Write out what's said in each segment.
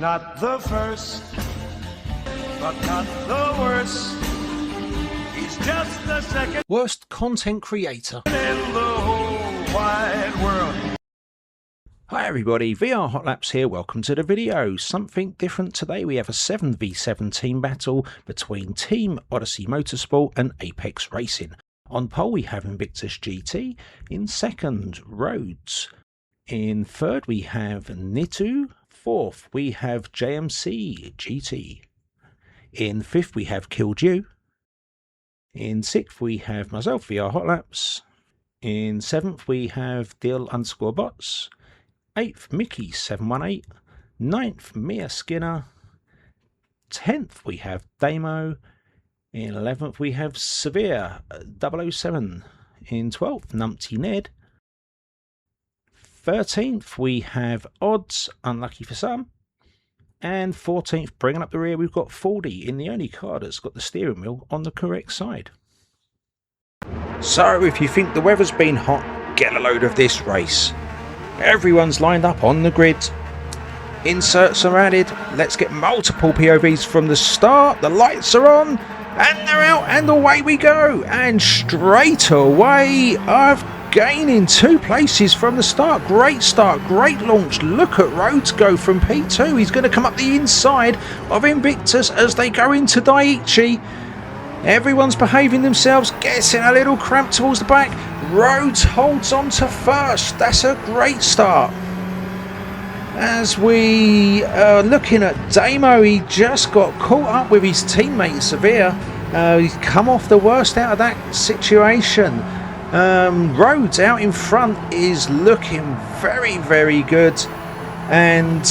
not the first, but not the worst. He's just the second worst content creator in the whole wide world. Hi everybody, VRhotlaps here, welcome to the video. Something different today. We have a 7v7 team battle between Team Odyssey Motorsport and Apex Racing. On pole we have Invictus GT, in second Rhodes, in third we have Nitu, fourth we have JMC GT, in fifth we have Killed You, in sixth we have myself VRhotlaps, in seventh we have Deal_bots, 8th Mickey 718, 9th Mia Skinner, 10th we have Damo, in 11th we have Severe 007, in 12th Numpty Ned, 13th we have Odds, unlucky for some, and 14th, bringing up the rear, we've got 40 in the only car that's got the steering wheel on the correct side. So if you think the weather's been hot, get a load of this race. Everyone's lined up on the grid. Inserts are added. Let's get multiple POVs from the start. The lights are on and they're out and away we go. And straight away I've gaining 2 places from the start. Great start, great launch. Look at Rhodes go from P2. He's going to come up the inside of Invictus as they go into Daiichi. Everyone's behaving themselves, getting a little cramped towards the back. Rhodes holds on to first. That's a great start. As we are looking at Damo, he just got caught up with his teammate Severe. He's come off the worst out of that situation. Rhodes out in front is looking very, very good. And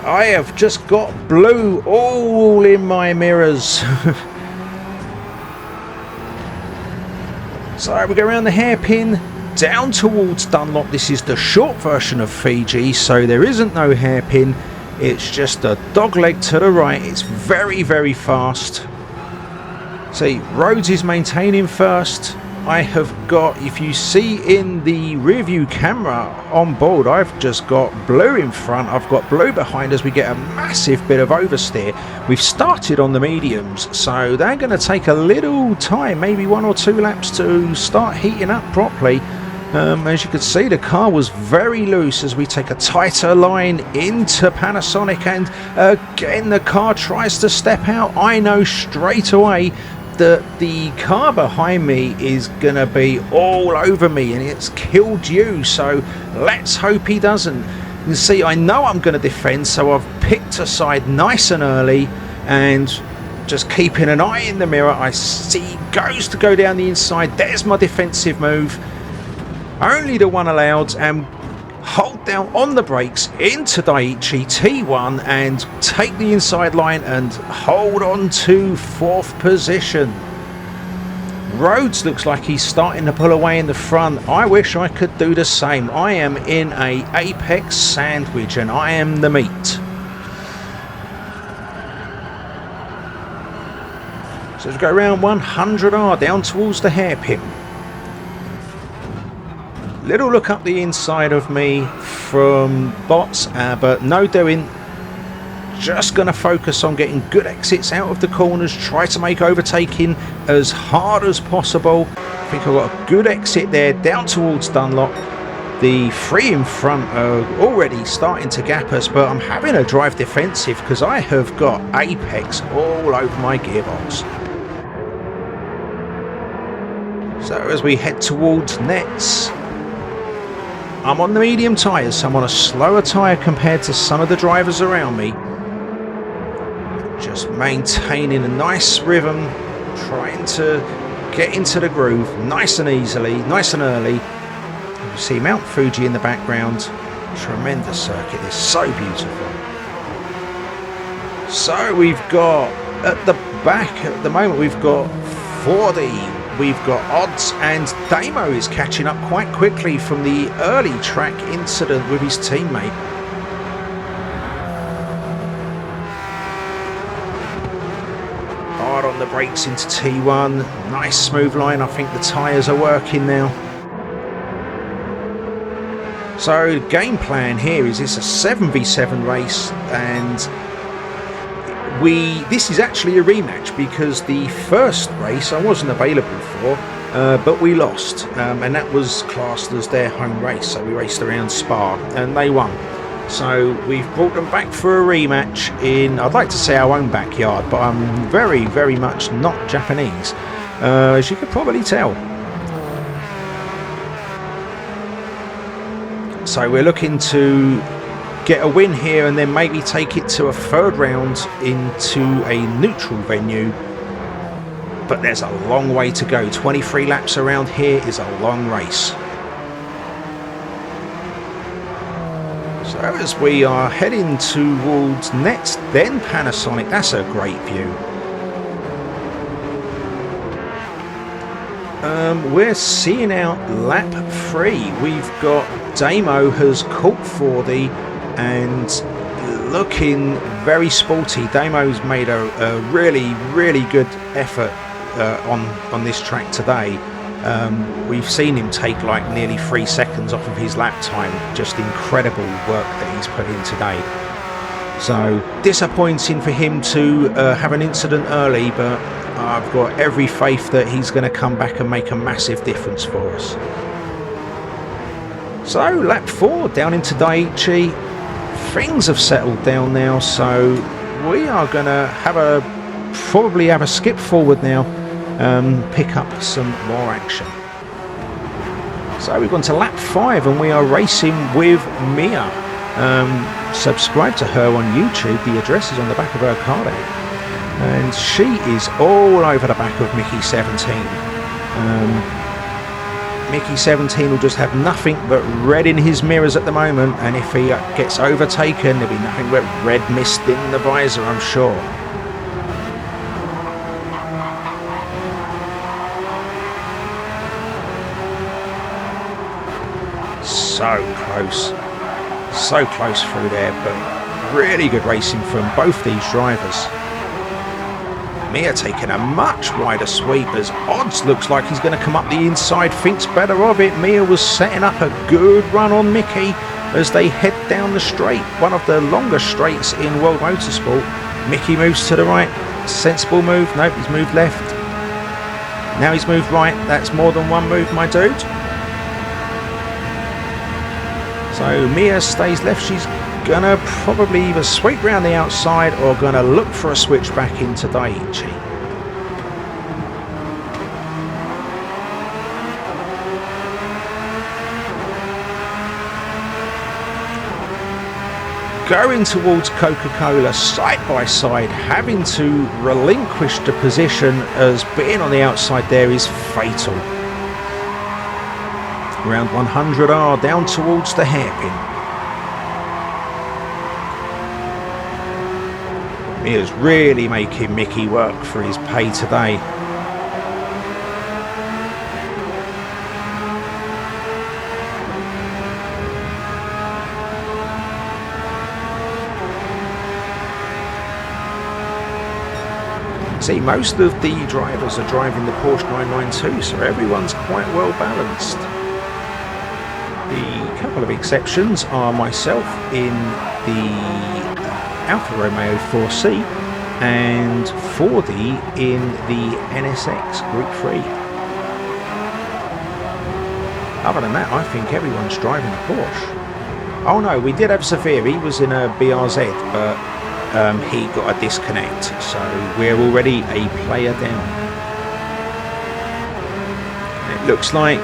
I have just got blue all in my mirrors. So we go around the hairpin down towards Dunlop. This is the short version of Fuji, so there isn't no hairpin. It's just a dog leg to the right. It's very, very fast. See, Rhodes is maintaining first. I have got, if you see in the rear view camera on board, I've just got blue in front, I've got blue behind as we get a massive bit of oversteer. We've started on the mediums, so they're going to take a little time, maybe 1 or 2 laps to start heating up properly. As you can see, the car was very loose as we take a tighter line into Panasonic, and again the car tries to step out. I know straight away that the car behind me is gonna be all over me and it's Killed You, so let's hope he doesn't. You see, I know I'm gonna defend, so I've picked a side nice and early and just keeping an eye in the mirror. I see goes to go down the inside. There's my defensive move, only the one allowed, and hold down on the brakes into Daiichi T1 and take the inside line and hold on to 4th position. Rhodes looks like he's starting to pull away in the front. I wish I could do the same. I am in a Apex sandwich and I am the meat. So let's go around 100R down towards the hairpin. Little look up the inside of me from bots, but no doing. Just going to focus on getting good exits out of the corners, try to make overtaking as hard as possible. I think I've got a good exit there down towards Dunlop. The 3 in front are already starting to gap us, but I'm having a drive defensive because I have got Apex all over my gearbox. So as we head towards nets, I'm on the medium tyres, so I'm on a slower tyre compared to some of the drivers around me. Just maintaining a nice rhythm, trying to get into the groove nice and easily, nice and early. You see Mount Fuji in the background. Tremendous circuit, it's so beautiful. So we've got, at the back at the moment, we've got 40. We've got Odds, and Damo is catching up quite quickly from the early track incident with his teammate. Hard on the brakes into T1. Nice smooth line. I think the tyres are working now. So the game plan here is it's a 7v7 race, and this is actually a rematch because the first race I wasn't available for, but we lost, and that was classed as their home race. So we raced around Spa and they won. So we've brought them back for a rematch in, I'd like to say, our own backyard, but I'm very, very much not Japanese, as you could probably tell. So we're looking to get a win here and then maybe take it to a third round into a neutral venue. But there's a long way to go. 23 laps around here is a long race. So as we are heading towards Nets, then Panasonic, that's a great view. We're seeing out lap 3. We've got Damo has caught 40 and looking very sporty. Damo's made a really, really good effort on this track today. We've seen him take like nearly 3 seconds off of his lap time. Just incredible work that he's put in today. So disappointing for him to have an incident early, but I've got every faith that he's going to come back and make a massive difference for us. So lap 4 down into Daiichi. Things have settled down now, so we are going to probably have a skip forward now, pick up some more action. So we've gone to lap 5 and we are racing with Mia. Subscribe to her on YouTube, the address is on the back of her card out. And she is all over the back of Mickey 17. Mickey 17 will just have nothing but red in his mirrors at the moment, and if he gets overtaken there'll be nothing but red mist in the visor, I'm sure. So close through there, but really good racing from both these drivers. Mia taking a much wider sweep as Odds looks like he's going to come up the inside, thinks better of it. Mia was setting up a good run on Mickey as they head down the straight, one of the longest straights in World Motorsport. Mickey moves to the right, sensible move. Nope, he's moved left. Now he's moved right. That's more than one move, my dude. So Mia stays left. She's gonna probably either sweep round the outside or gonna look for a switch back into Daiichi. Going towards Coca-Cola side by side, having to relinquish the position as being on the outside there is fatal. Around 100R down towards the hairpin. Mia's really making Mickey work for his pay today. See, most of the drivers are driving the Porsche 992, so everyone's quite well balanced. The couple of exceptions are myself in the Alfa Romeo 4C and Fordi in the NSX Group 3. Other than that, I think everyone's driving a Porsche. Oh no, we did have Safir, he was in a BRZ, but he got a disconnect, so we're already a player down. It looks like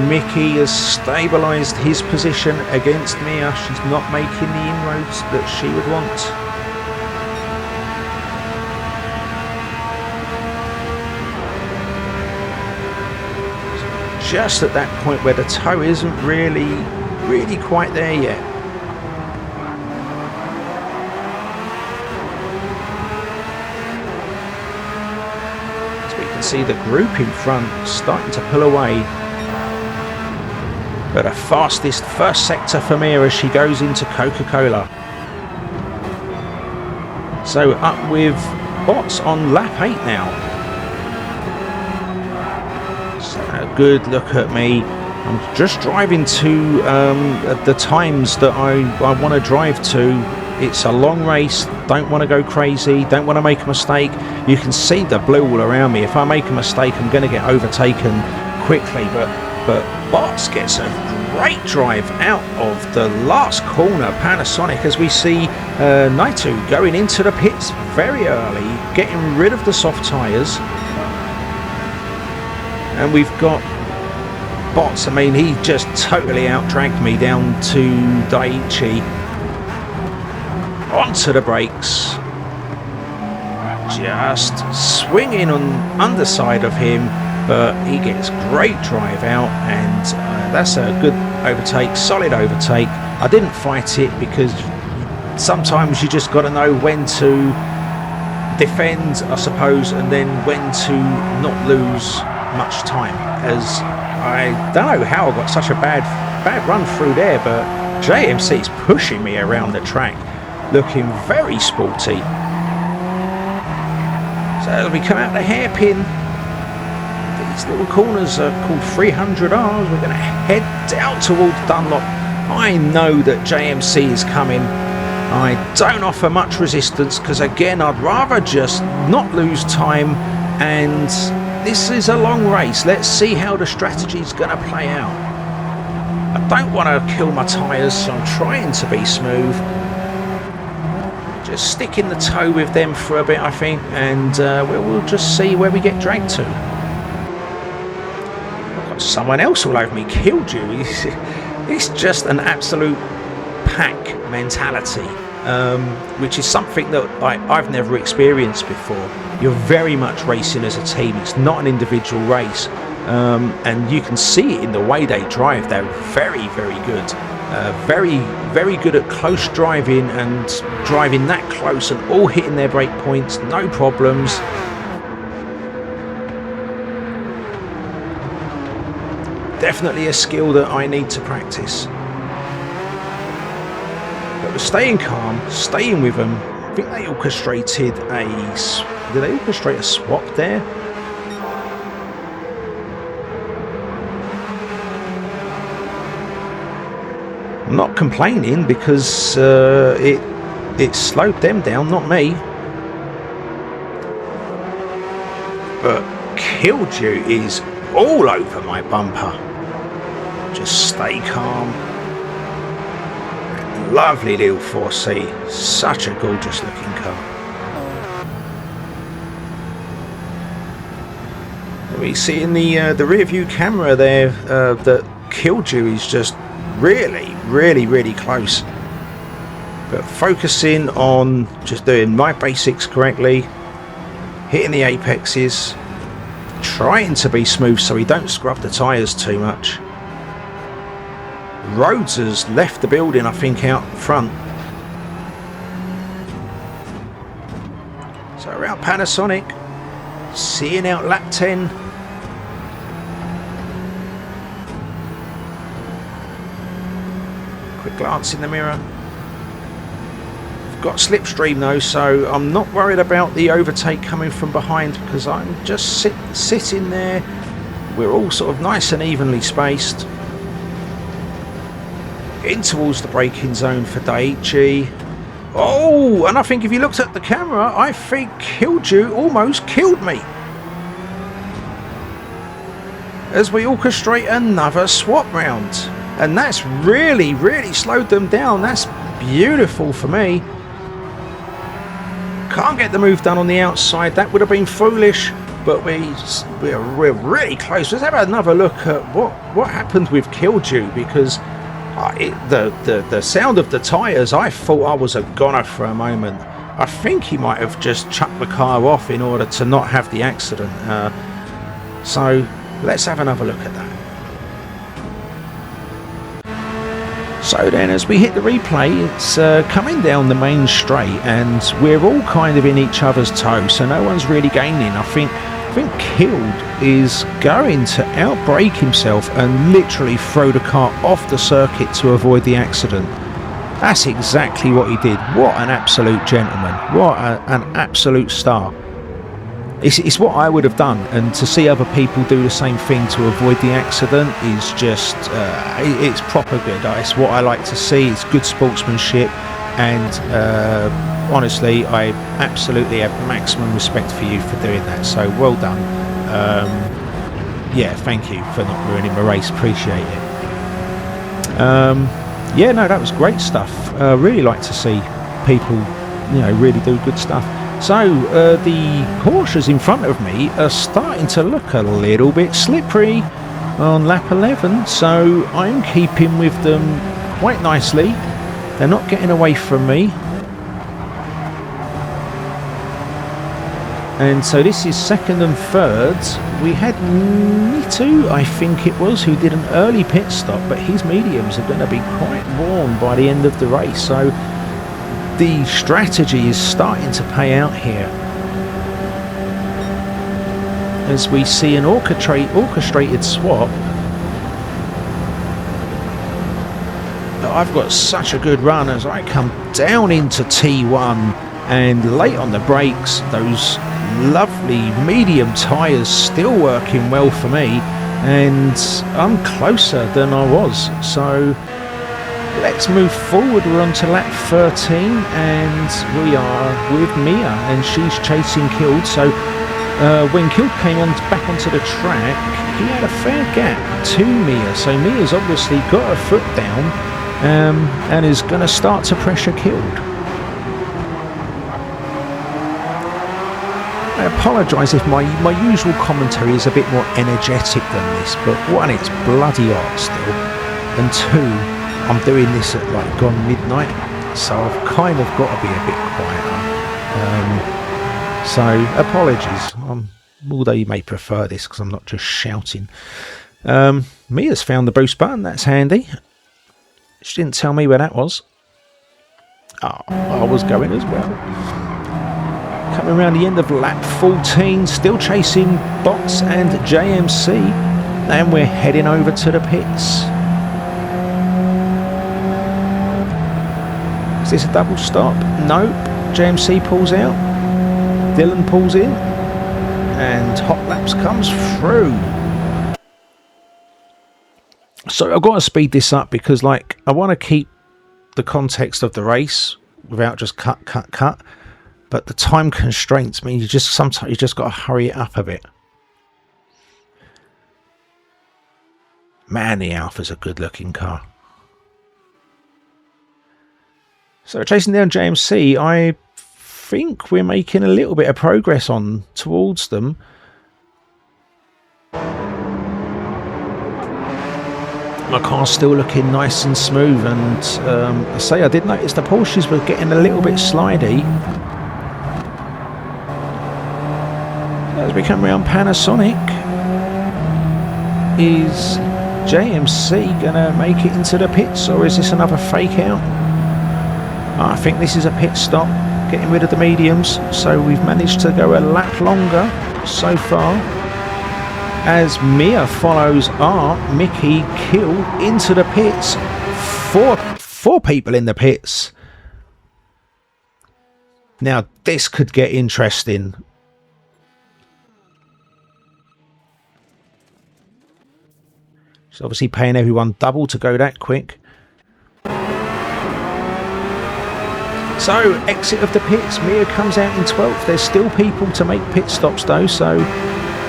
Mickey has stabilised his position against Mia. She's not making the inroads that she would want. Just at that point where the toe isn't really quite there yet. As we can see the group in front starting to pull away. But a fastest first sector for Mia as she goes into Coca-Cola. So up with Bots on lap 8 now. So a good look at me. I'm just driving to the times that I want to drive to It's a long race. Don't want to go crazy. Don't want to make a mistake. You can see the blue all around me. If I make a mistake, I'm going to get overtaken quickly. But Bots gets a great drive out of the last corner. Panasonic, as we see Naito going into the pits very early, getting rid of the soft tyres. And we've got Bots. I mean, he just totally out-dragged me down to Daiichi. Onto the brakes. Just swinging on underside of him, but he gets great drive out, and that's a good overtake, solid overtake. I didn't fight it because sometimes you just got to know when to defend, I suppose, and then when to not lose much time, as I don't know how I got such a bad run through there, but JMC's pushing me around the track, looking very sporty. So as we come out the hairpin, these little corners are called 300Rs. We're going to head down towards Dunlop. I know that JMC is coming. I don't offer much resistance because, again, I'd rather just not lose time, and this is a long race. Let's see how the strategy is going to play out. I don't want to kill my tyres, so I'm trying to be smooth. Just sticking the toe with them for a bit, I think, and we'll just see where we get dragged to. I've got someone else all over me. Killed you. It's just an absolute pack mentality, which is something that I've never experienced before. You're very much racing as a team. It's not an individual race, and you can see it in the way they drive. They're very, very good. Very, very good at close driving, and driving that close and all hitting their brake points, no problems. Definitely a skill that I need to practice. But we're staying calm, staying with them. I think they orchestrated did they orchestrate a swap there? I'm not complaining because it slowed them down, not me. But Killdew is all over my bumper. Just stay calm. Lovely little 4C. Such a gorgeous looking car. We see in the rear view camera there that Killdew is just really, really, really close. But focusing on just doing my basics correctly, hitting the apexes, trying to be smooth so we don't scrub the tyres too much. Rhodes has left the building, I think, out front. So around Panasonic, seeing out lap 10. Quick glance in the mirror. I've got slipstream though, so I'm not worried about the overtake coming from behind because I'm just sitting there. We're all sort of nice and evenly spaced. In towards the braking zone for Daiichi. Oh, and I think if you looked at the camera, I think Killdew almost killed me. As we orchestrate another swap round. And that's really, really slowed them down. That's beautiful for me. Can't get the move done on the outside. That would have been foolish. But we're really close. Let's have another look at what happened with Killdew, because the sound of the tyres, I thought I was a goner for a moment. I think he might have just chucked the car off in order to not have the accident. So let's have another look at that. So then as we hit the replay, it's coming down the main straight and we're all kind of in each other's toes, so no one's really gaining. I think Killed is going to outbrake himself and literally throw the car off the circuit to avoid the accident. That's exactly what he did. What an absolute gentleman. What an absolute star. It's what I would have done, and to see other people do the same thing to avoid the accident is just, it's proper good. It's what I like to see. It's good sportsmanship, and honestly, I absolutely have maximum respect for you for doing that, so well done. Yeah, thank you for not ruining my race, appreciate it. Yeah, no, that was great stuff. Really like to see people, you know, really do good stuff. So the Porsches in front of me are starting to look a little bit slippery on lap 11, so I'm keeping with them quite nicely. They're not getting away from me. And so this is second and third. We had Mitu, I think it was, who did an early pit stop, but his mediums are going to be quite worn by the end of the race. So the strategy is starting to pay out here, as we see an orchestrated swap. But I've got such a good run as I come down into T1, and late on the brakes, those lovely medium tyres still working well for me, and I'm closer than I was. So let's move forward. We're on to lap 13 and we are with Mia, and she's chasing Kild. So when Kild came back onto the track, he had a fair gap to Mia, so Mia's obviously got her foot down and is going to start to pressure Kild. I apologise if my usual commentary is a bit more energetic than this, but one, it's bloody hot still, and two, I'm doing this at like gone midnight, so I've kind of got to be a bit quieter. So apologies, although you may prefer this because I'm not just shouting. Mia's found the boost button, that's handy. She didn't tell me where that was. Oh, I was going as well. Coming around the end of lap 14, still chasing Bots and JMC, and we're heading over to the pits. Is this a double stop? Nope. JMC pulls out, Dylan pulls in, and VRhotlaps comes through. So I've got to speed this up because, like, I want to keep the context of the race without just cut. But the time constraints mean sometimes you just got to hurry it up a bit. Man, the Alpha's a good looking car. So chasing down JMC, I think we're making a little bit of progress on towards them. My car's still looking nice and smooth, and I did notice the Porsches were getting a little bit slidey. As we come around Panasonic, is JMC gonna make it into the pits, or is this another fake out? I think this is a pit stop, getting rid of the mediums, so we've managed to go a lap longer so far, as Mia follows Mickey Kill into the pits. Four people in the pits. Now this could get interesting. She's obviously paying everyone double to go that quick. So, exit of the pits. Mia comes out in 12th. There's still people to make pit stops though, so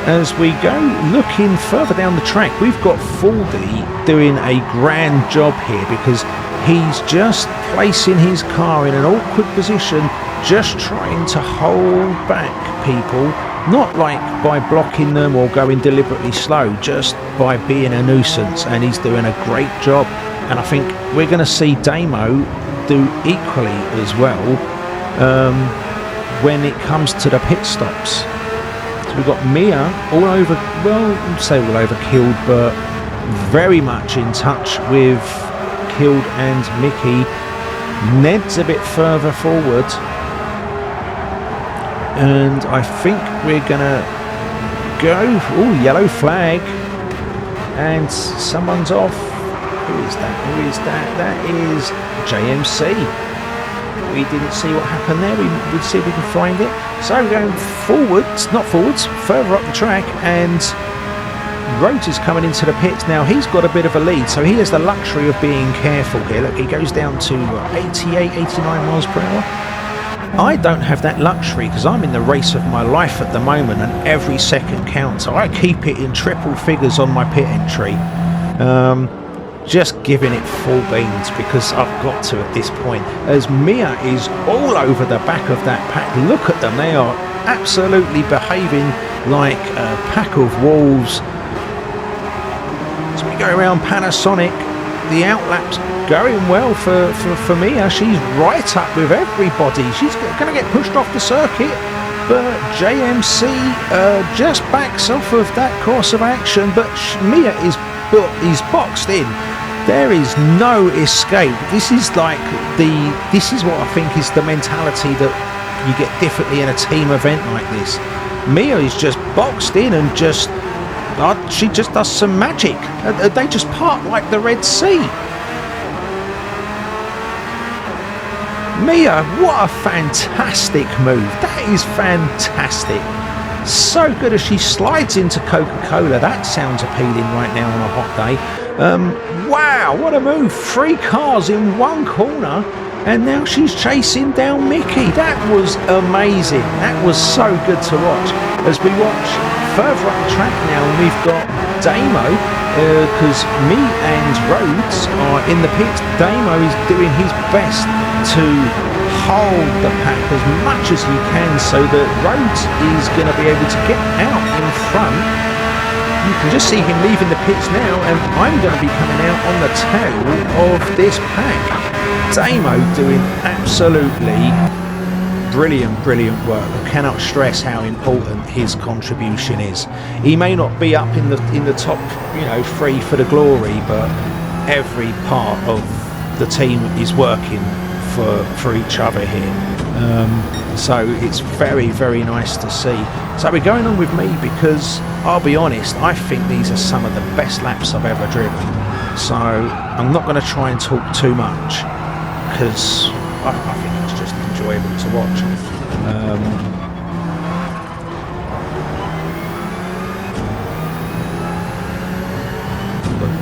as we go looking further down the track, we've got Fuldy doing a grand job here, because he's just placing his car in an awkward position, just trying to hold back people, not like by blocking them or going deliberately slow, just by being a nuisance, and he's doing a great job. And I think we're going to see Damo do equally as well when it comes to the pit stops. So we've got Mia all over, well, I'd say all over Kild, but very much in touch with Kild and Mickey. Ned's a bit further forward, and I think we're gonna go, oh, yellow flag, and someone's off. Who is that? That is JMC. We didn't see what happened there. We'll see if we can find it. So we're going forwards, not forwards, further up the track, and Rhodes is coming into the pits now. He's got a bit of a lead, so he has the luxury of being careful here. Look, he goes down to 88, 89 miles per hour. I don't have that luxury because I'm in the race of my life at the moment and every second counts. So I keep it in triple figures on my pit entry. Just giving it full beans because I've got to at this point. As Mia is all over the back of that pack. Look at them. They are absolutely behaving like a pack of wolves. As we go around Panasonic, the outlaps going well for Mia. She's right up with everybody. She's going to get pushed off the circuit, but JMC just backs off of that course of action. But Mia is boxed in. There is no escape. This is what I think is the mentality that you get differently in a team event like this. Mia is just boxed in and she just does some magic. They just part like the Red Sea. Mia, what a fantastic move. That is fantastic. So good as she slides into Coca-Cola. That sounds appealing right now on a hot day. Wow, what a move. 3 cars in one corner, and now she's chasing down Mickey. That was amazing. That was so good to watch. As we watch further up the track now, we've got Damo, because me and Rhodes are in the pits. Damo is doing his best to hold the pack as much as he can so that Rhodes is going to be able to get out in front. You can just see him leaving the pits now, and I'm going to be coming out on the tail of this pack. Damo doing absolutely brilliant work. I cannot stress how important his contribution is. He may not be up in the top 3 for the glory, but every part of the team is working for each other here. So it's very nice to see. So we're going on with me because I'll be honest, I think these are some of the best laps I've ever driven. So I'm not going to try and talk too much because I think it's just enjoyable to watch.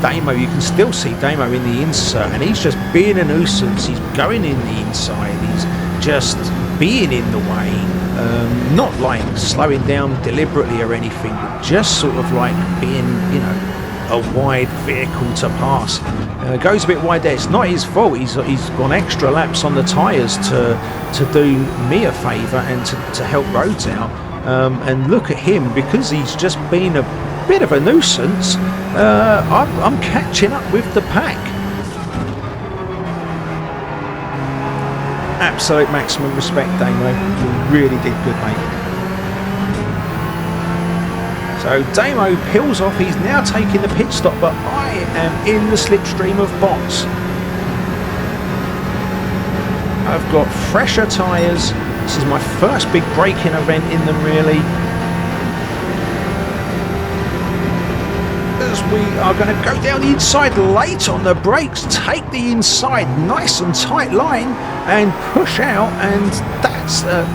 Damo, you can still see Damo in the insert, and he's just being a nuisance. He's going in the inside, he's just being in the way, not like slowing down deliberately or anything, but just sort of like being, a wide vehicle to pass. Goes a bit wide there. It's not his fault. He's gone extra laps on the tyres to do me a favour and to help Rhodes out. And look at him, because he's just been a bit of a nuisance. I'm catching up with the pack. Absolute maximum respect, Damo. You really did good, mate. So Damo peels off. He's now taking the pit stop, but I am in the slipstream of bots. I've got fresher tyres. This is my first big braking event in them, really. As we are going to go down the inside late on the brakes, take the inside nice and tight line and push out, and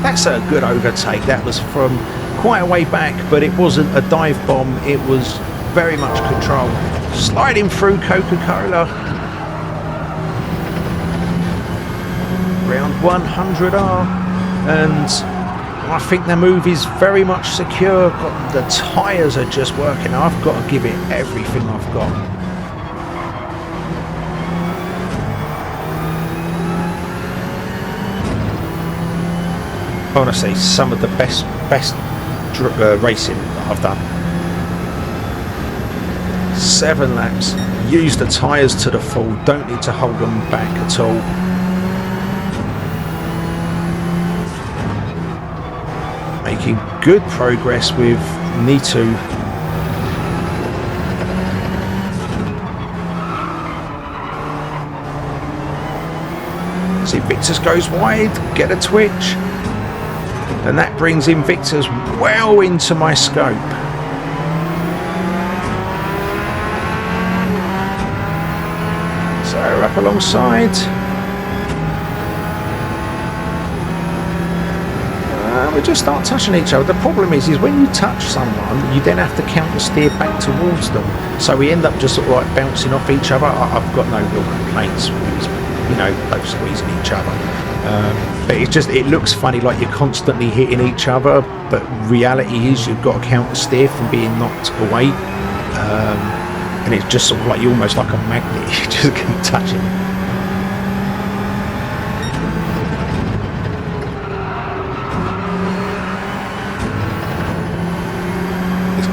that's a good overtake. That was from quite a way back, but it wasn't a dive bomb, it was very much controlled. Sliding through Coca-Cola. Round 100R, and I think the move is very much secure. The tyres are just working. I've got to give it everything I've got. Honestly, some of the best racing that I've done. 7 laps. Use the tyres to the full. Don't need to hold them back at all. Making good progress with Nitu. See, Victus goes wide, get a twitch, and that brings Invictus well into my scope. So up alongside. We're just start touching each other. The problem is when you touch someone, you then have to counter steer back towards them. So we end up just sort of like bouncing off each other. I've got no real complaints with, you know, both squeezing each other. But it's just, it looks funny like you're constantly hitting each other, but reality is you've got to counter steer from being knocked away. And it's just sort of like you're almost like a magnet. You just keep touching.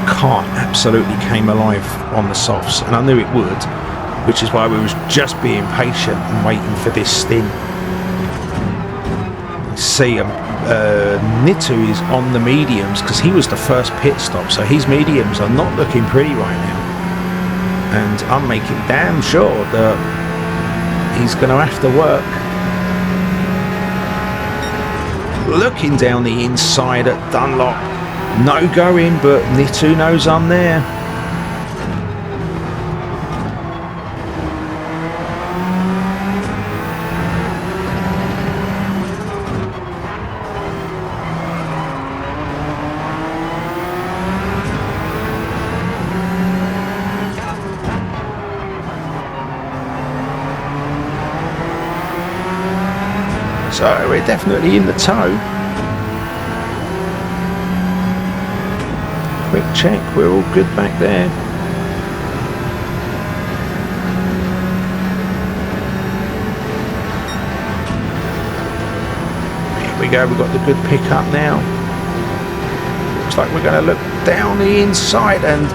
Car absolutely came alive on the softs, and I knew it would, which is why we was just being patient and waiting for this stint. See, Nitu is on the mediums because he was the first pit stop, so his mediums are not looking pretty right now, and I'm making damn sure that he's going to have to work. Looking down the inside at Dunlop. No going, but Nitu knows I'm there. So we're definitely in the tow. Quick check, we're all good back there. Here we go, we've got the good pickup now. Looks like we're going to look down the inside, and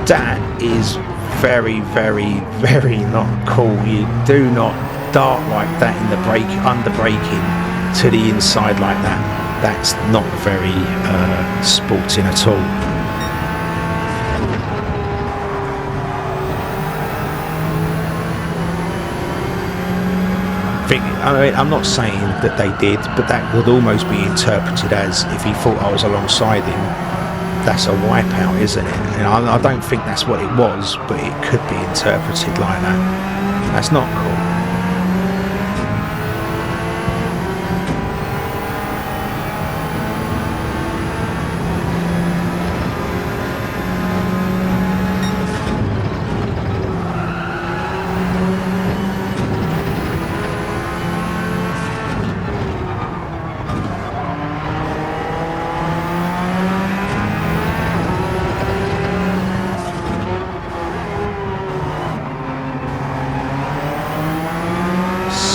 that is very, very, very not cool. You do not dart like that in the brake, under braking to the inside like that. That's not very sporting at all. I mean, I'm not saying that they did, but that could almost be interpreted as if he thought I was alongside him. That's a wipeout, isn't it? And I don't think that's what it was, but it could be interpreted like that. That's not cool.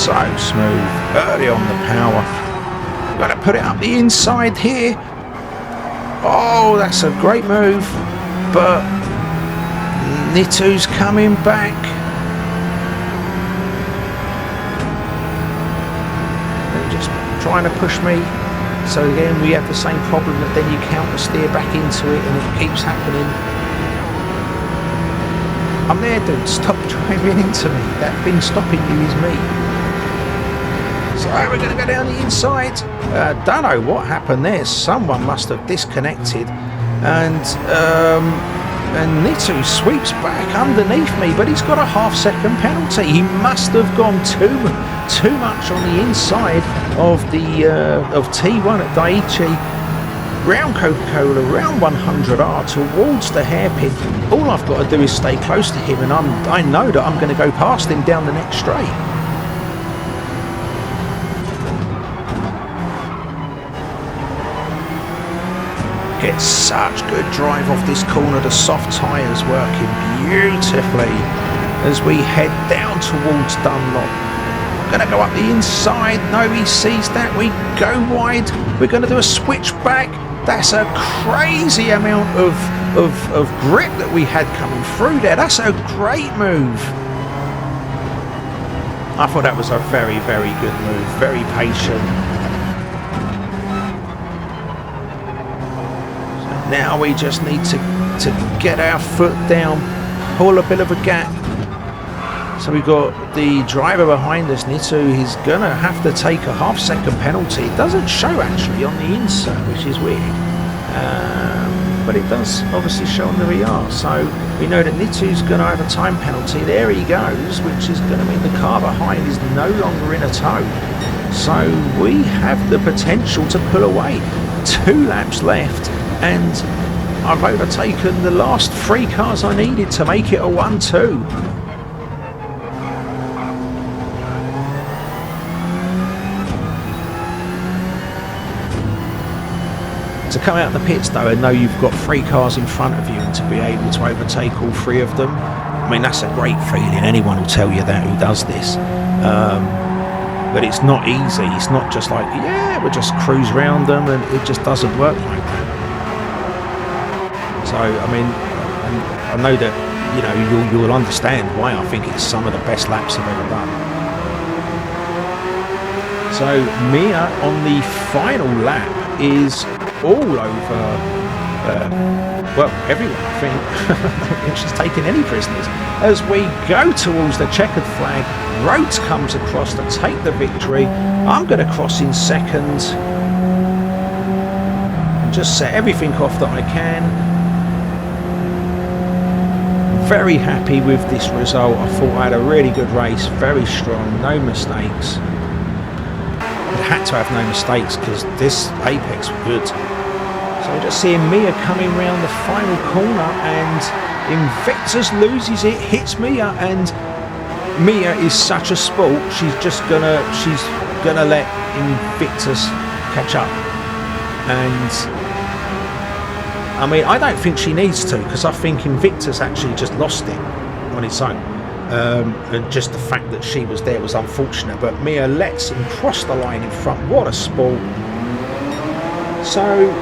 So smooth, early on the power. Got to put it up the inside here. Oh, that's a great move, but Nitu's coming back. They're just trying to push me. So again, we have the same problem that then you counter steer back into it, and it keeps happening. I'm there, dude. Stop driving into me. That thing stopping you is me. So we're going to go down the inside. Don't know what happened there. Someone must have disconnected, and Nitu sweeps back underneath me, but he's got a half-second penalty. He must have gone too much on the inside of the of T1 at Daiichi. Round Coca-Cola, round 100R towards the hairpin. All I've got to do is stay close to him, and I know that I'm going to go past him down the next straight. Gets such good drive off this corner. The soft tyres working beautifully as we head down towards Dunlop. Going to go up the inside. No, he sees that. We go wide. We're going to do a switchback. That's a crazy amount of grip that we had coming through there. That's a great move. I thought that was a very, very good move. Very patient. Now we just need to get our foot down, pull a bit of a gap. So we've got the driver behind us, Nitu. He's going to have to take a half-second penalty. It doesn't show actually on the insert, which is weird. But it does obviously show on the VR. So we know that Nitu's going to have a time penalty. There he goes, which is going to mean the car behind is no longer in a tow. So we have the potential to pull away. 2 laps left, and I've overtaken the last 3 cars I needed to make it a 1-2. To come out the pits though and know you've got 3 cars in front of you and to be able to overtake all 3 of them, I mean, that's a great feeling. Anyone will tell you that who does this. But it's not easy. It's not just like, yeah, we'll just cruise around them, and it just doesn't work like that. So, I mean, I know that, you know, you'll understand why I think it's some of the best laps I've ever done. So, Mia on the final lap is all over, well, everyone, I think. I don't think she's taking any prisoners. As we go towards the checkered flag, Rhodes comes across to take the victory. I'm going to cross in second and just set everything off that I can. Very happy with this result. I thought I had a really good race, very strong, no mistakes. I had to have no mistakes because this apex was good. So just seeing Mia coming round the final corner, and Invictus loses it, hits Mia, and Mia is such a sport. She's gonna let Invictus catch up. And I mean, I don't think she needs to, because I think Invictus actually just lost it on its own. And just the fact that she was there was unfortunate, but Mia lets him cross the line in front. What a sport. So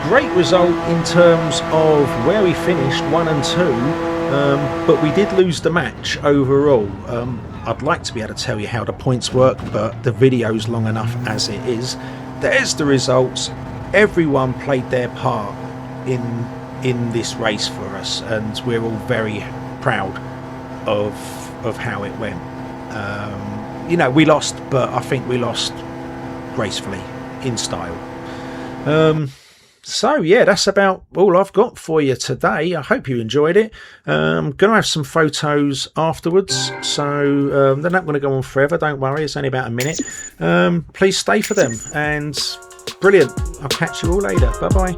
great result in terms of where we finished, 1 and 2, but we did lose the match overall. I'd like to be able to tell you how the points work, but the video's long enough as it is. There's the results. Everyone played their part in this race for us, and we're all very proud of how it went. You know, we lost, but I think we lost gracefully, in style. So yeah, that's about all I've got for you today. I hope you enjoyed it. I'm going to have some photos afterwards, so they're not going to go on forever, don't worry, it's only about a minute. Please stay for them, and brilliant. I'll catch you all later. Bye bye.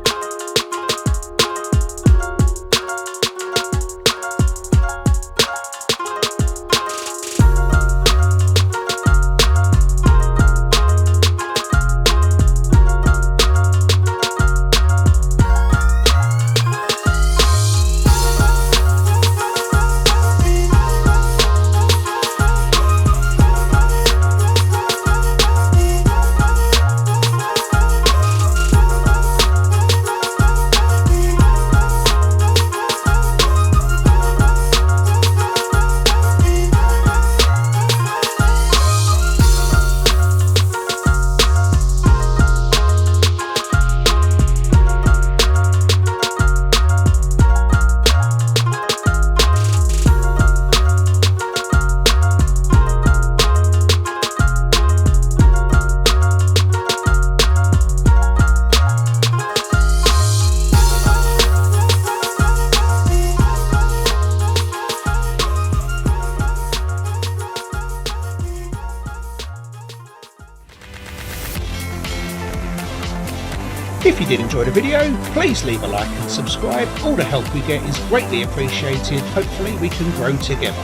If you did enjoy the video, please leave a like and subscribe. All the help we get is greatly appreciated. Hopefully we can grow together.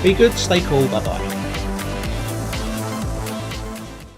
Be good, stay cool, bye bye.